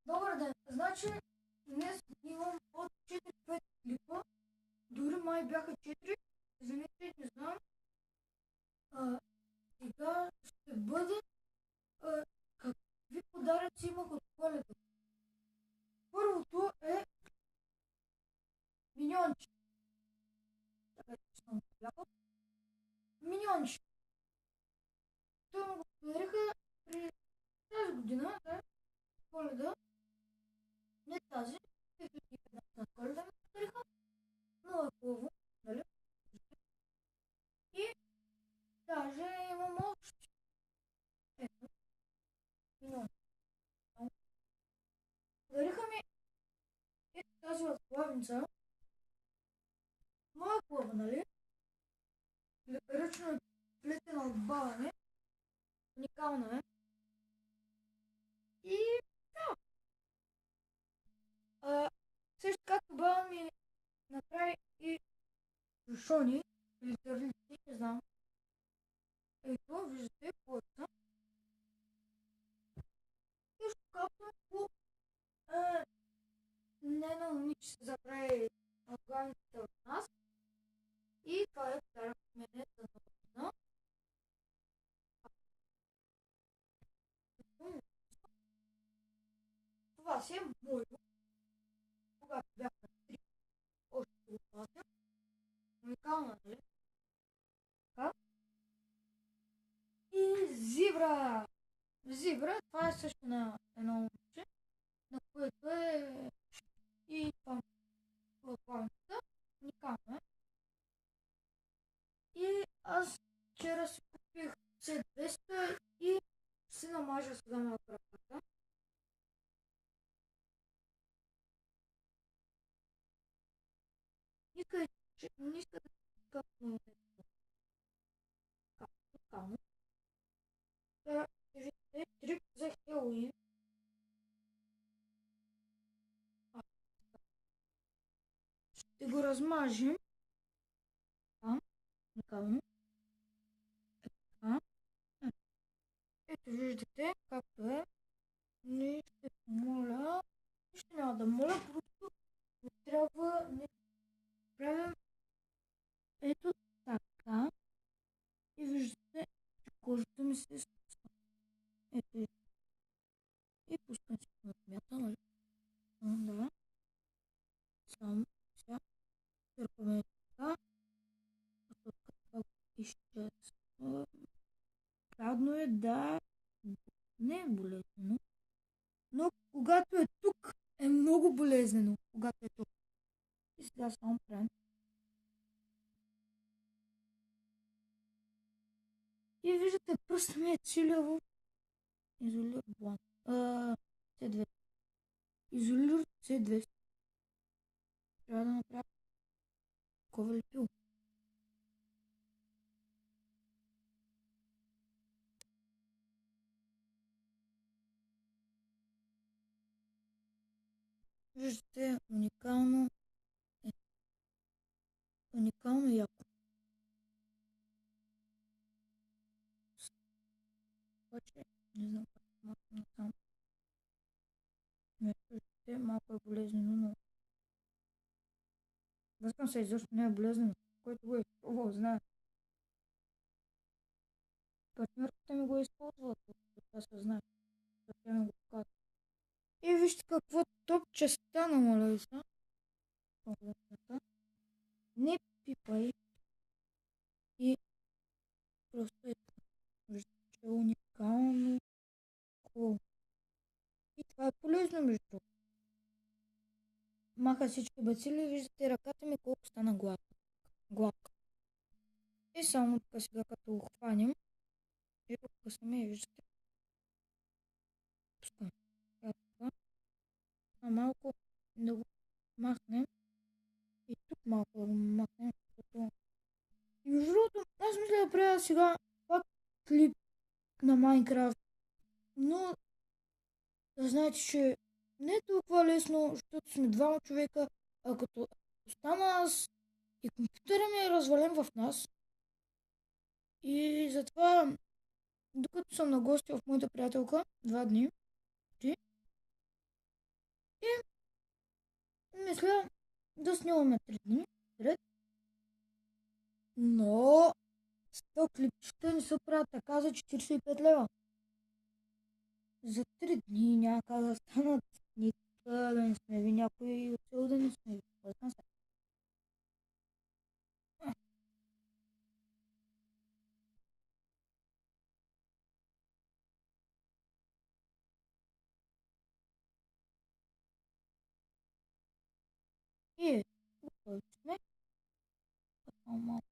Добър ден! Значи, днес имам от 4-5 клипа, дори май бяха 4, извинете, не знам. Сега ще бъде какви подаръци имах от Коледа. Първото е миньонче. Така че съм бяха. Миньонче. Той му го подариха при тази година, да, Коледа. Не тази, 2015 Коледа ми подариха. Много е хубаво, нали? И даже имам още. Ето, миньонче. Подариха ми ето тази възглавница. Много е хубава, нали? Ръчно е плетена от баба ми. Уникална е. И да. Също както баба ми направи и шушони, или търлици, не знам. Ето, виждате, плътна. Също както по нейно момиче се заправи главницата от нас. И това е подарък от мене за нова година. Това си е моето. Когато бях на 3, още го пазя. Уникална, нали? Така. И зибра! Зибра, това е също на едно момиче, на което е и това платформата. Уникална е. И аз вчера си купих C200 и си намажа сега малко ръката. Не иска да както кално. Сега виждате трик за Хелоуин. Ще го размажем. Кално. Ето виждате както е. Не ще моля. Нищо няма да моля, просто не трябва да правим ето така. И виждате, че кожата ми се изпуска. Ето и пускам си на смята, нали? Да. Само сега търпаме така. Така изчезва. Трудно е да не е болезнено. Но когато е тук, е много болезнено. Когато е тук. И сега само правим. И виждате, пръстът ми е цилия в изолир бланк. C200. Изолир C200. Трябва да направя такова лепило. Виждате, уникално яко. Обаче, не знам как малко насам. Виждате, малко е болезнено, но възкам се изобщо не е болезнено. Който го е изпробвал, знае. Партньорката ми го е използвала, това се знае. Тя ми го показва. И вижте какво топче стана, моля ви са. Не пипай. И просто е така. Виждате, че е уникално хубаво. И това е полезно, между другото. Маха всички бацили и виждате ръката ми колко стана гладка. И само тук сега като го хванем и тук късаме и виждате. Пускаме. Така. А малко да го махнем. И тук малко да го махнем. И между другото, аз мисля да правя сега пак клип на Майнкрафт. Но да знаете, че не е толкова лесно, защото сме двама човека, а като остана аз и компютъра ми е развален в нас. И затова, докато съм на гости в моята приятелка, 2 дни, мисля да снимаме 3 дни ред, но 100 клипчета не се правят така за 45 лева. За 3 дни няма как да станат. Нито да не сме ви някой от село да не сме ви. Готови сме. Малко